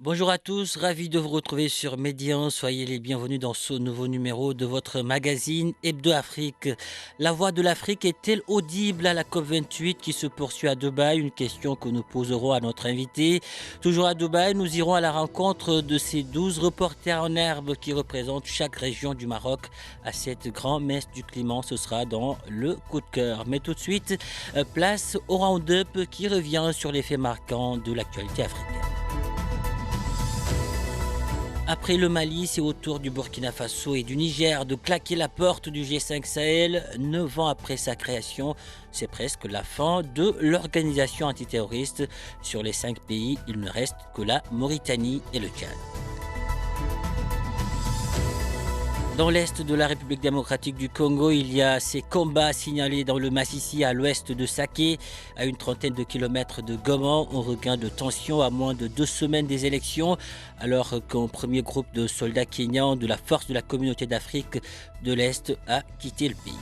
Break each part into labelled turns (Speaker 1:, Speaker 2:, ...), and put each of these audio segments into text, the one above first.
Speaker 1: Bonjour à tous, ravi de vous retrouver sur Médian. Soyez les bienvenus dans ce nouveau numéro de votre magazine Hebdo Afrique. La voix de l'Afrique est-elle audible à la COP28 qui se poursuit à Dubaï? Une question que nous poserons à notre invité. Toujours à Dubaï, nous irons à la rencontre de ces 12 reporters en herbe qui représentent chaque région du Maroc à cette grande messe du climat. Ce sera dans le coup de cœur. Mais tout de suite, place au round-up qui revient sur les faits marquants de l'actualité africaine. Après le Mali, c'est au tour du Burkina Faso et du Niger de claquer la porte du G5 Sahel. 9 ans après sa création, c'est presque la fin de l'organisation antiterroriste. Sur les 5 pays, il ne reste que la Mauritanie et le Tchad. Dans l'est de la République démocratique du Congo, il y a ces combats signalés dans le Massissi à l'ouest de Saké, à une trentaine de kilomètres de Goma. On regain de tension à moins de 2 semaines des élections, alors qu'un premier groupe de soldats kenyans de la force de la communauté d'Afrique de l'Est a quitté le pays.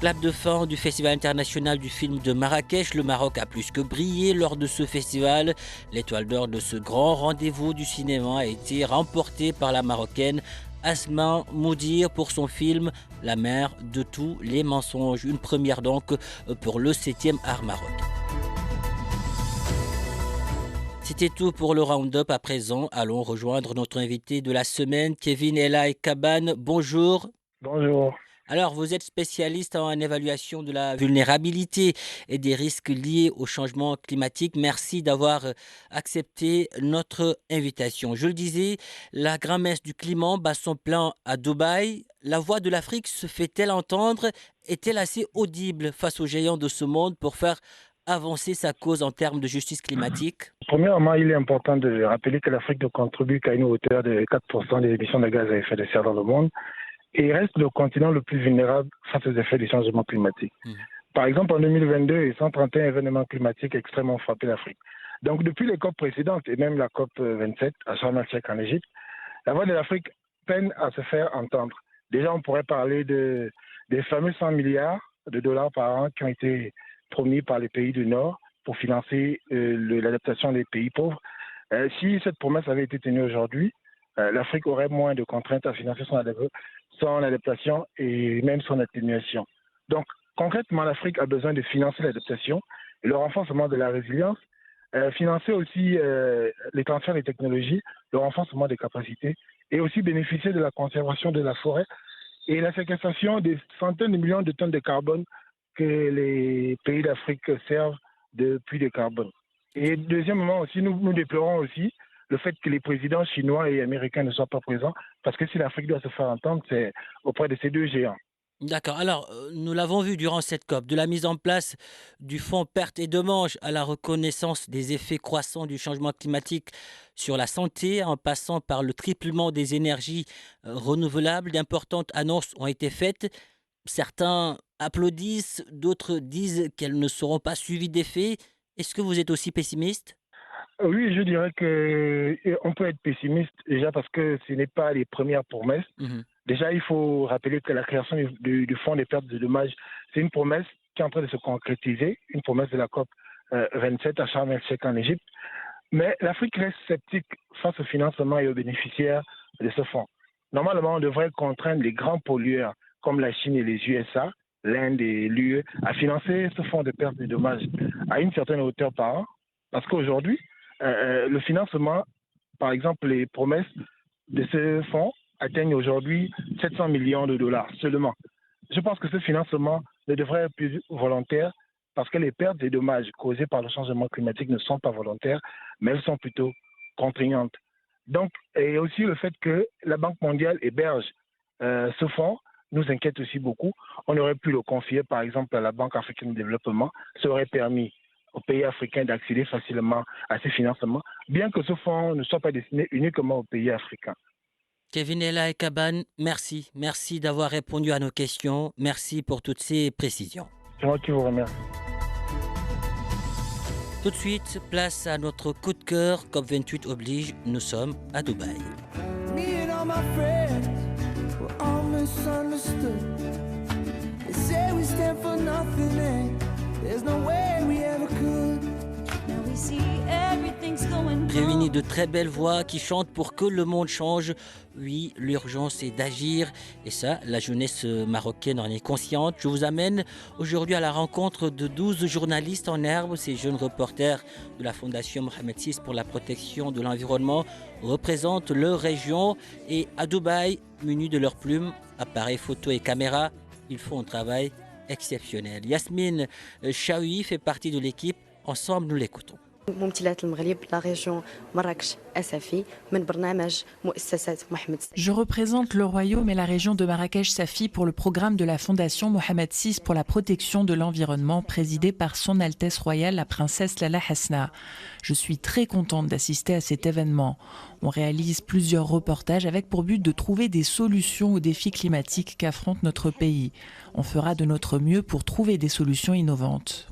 Speaker 1: Clap de fin du Festival international du film de Marrakech. Le Maroc a plus que brillé lors de ce festival. L'étoile d'or de ce grand rendez-vous du cinéma a été remportée par la Marocaine Asma Moudir pour son film La mère de tous les mensonges. Une première donc pour le 7e art marocain. C'était tout pour le round-up. À présent, allons rejoindre notre invité de la semaine, Kevin Elai Kaban. Bonjour.
Speaker 2: Bonjour.
Speaker 1: Alors, vous êtes spécialiste en évaluation de la vulnérabilité et des risques liés au changement climatique. Merci d'avoir accepté notre invitation. Je le disais, la grand-messe du climat bat son plein à Dubaï. La voix de l'Afrique se fait-elle entendre? Est-elle assez audible face aux géants de ce monde pour faire avancer sa cause en termes de justice climatique?
Speaker 2: Premièrement, il est important de rappeler que l'Afrique ne contribue qu'à une hauteur de 4% des émissions de gaz à effet de serre dans le monde et reste le continent le plus vulnérable face aux effets du changement climatique. Par exemple, en 2022, 131 événements climatiques extrêmement ont frappé l'Afrique. Donc, depuis les COP précédentes et même la COP 27 à Sharm el-Sheikh en Égypte, la voix de l'Afrique peine à se faire entendre. Déjà, on pourrait parler des fameux 100 milliards de dollars par an qui ont été promis par les pays du Nord pour financer l'adaptation des pays pauvres. Si cette promesse avait été tenue aujourd'hui, l'Afrique aurait moins de contraintes à financer son adaptation et même son atténuation. Donc, concrètement, l'Afrique a besoin de financer l'adaptation et le renforcement de la résilience, financer aussi les transferts des technologies, le renforcement des capacités et aussi bénéficier de la conservation de la forêt et la séquestration des centaines de millions de tonnes de carbone que les pays d'Afrique servent de puits de carbone. Et deuxièmement aussi, nous déplorons aussi le fait que les présidents chinois et américains ne soient pas présents, parce que si l'Afrique doit se faire entendre, c'est auprès de ces deux géants.
Speaker 1: D'accord. Alors, nous l'avons vu durant cette COP, de la mise en place du fonds pertes et dommages à la reconnaissance des effets croissants du changement climatique sur la santé, en passant par le triplement des énergies renouvelables, d'importantes annonces ont été faites. Certains applaudissent, d'autres disent qu'elles ne seront pas suivies d'effets. Est-ce que vous êtes aussi pessimiste?
Speaker 2: Oui, je dirais qu'on peut être pessimiste déjà parce que ce n'est pas les premières promesses.
Speaker 1: Mhm.
Speaker 2: Déjà, il faut rappeler que la création du fonds des pertes et dommages, c'est une promesse qui est en train de se concrétiser, une promesse de la COP 27 à Sharm el-Sheikh en Égypte. Mais l'Afrique reste sceptique face au financement et aux bénéficiaires de ce fonds. Normalement, on devrait contraindre les grands pollueurs comme la Chine et les USA, l'Inde et l'UE, à financer ce fonds de pertes et dommages à une certaine hauteur par an. Parce qu'aujourd'hui, le financement, par exemple, les promesses de ce fonds atteignent aujourd'hui 700 millions de dollars seulement. Je pense que ce financement ne devrait être plus volontaire parce que les pertes et dommages causés par le changement climatique ne sont pas volontaires, mais elles sont plutôt contraignantes. Donc, et aussi le fait que la Banque mondiale héberge ce fonds nous inquiète aussi beaucoup. On aurait pu le confier, par exemple, à la Banque africaine de développement. Ça aurait permis aux pays africains d'accéder facilement à ces financements, bien que ce fonds ne soit pas destiné uniquement aux pays africains.
Speaker 1: Kevin Ella et Kaban, merci. Merci d'avoir répondu à nos questions. Merci pour toutes ces précisions.
Speaker 2: C'est moi qui vous remercie.
Speaker 1: Tout de suite, place à notre coup de cœur. COP28 oblige, nous sommes à Dubaï. Me and all my friends were all misunderstood. They say we stand for nothing and there's no way we ever could. Now we Réunis de très belles voix qui chantent pour que le monde change. Oui, l'urgence est d'agir. Et ça, la jeunesse marocaine en est consciente. Je vous amène aujourd'hui à la rencontre de 12 journalistes en herbe. Ces jeunes reporters de la Fondation Mohamed VI pour la protection de l'environnement représentent leur région. Et à Dubaï, munis de leurs plumes, appareils photo et caméras, ils font un travail exceptionnel. Yasmine Chaoui fait partie de l'équipe. Ensemble, nous l'écoutons.
Speaker 3: Je représente le royaume et la région de Marrakech-Safi pour le programme de la Fondation Mohamed VI pour la protection de l'environnement présidé par Son Altesse Royale la princesse Lala Hasna. Je suis très contente d'assister à cet événement. On réalise plusieurs reportages avec pour but de trouver des solutions aux défis climatiques qu'affronte notre pays. On fera de notre mieux pour trouver des solutions innovantes.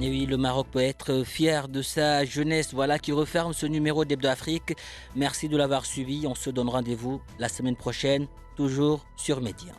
Speaker 1: Et oui, le Maroc peut être fier de sa jeunesse. Voilà qui referme ce numéro d'Hebdo Afrique. Merci de l'avoir suivi. On se donne rendez-vous la semaine prochaine, toujours sur Média.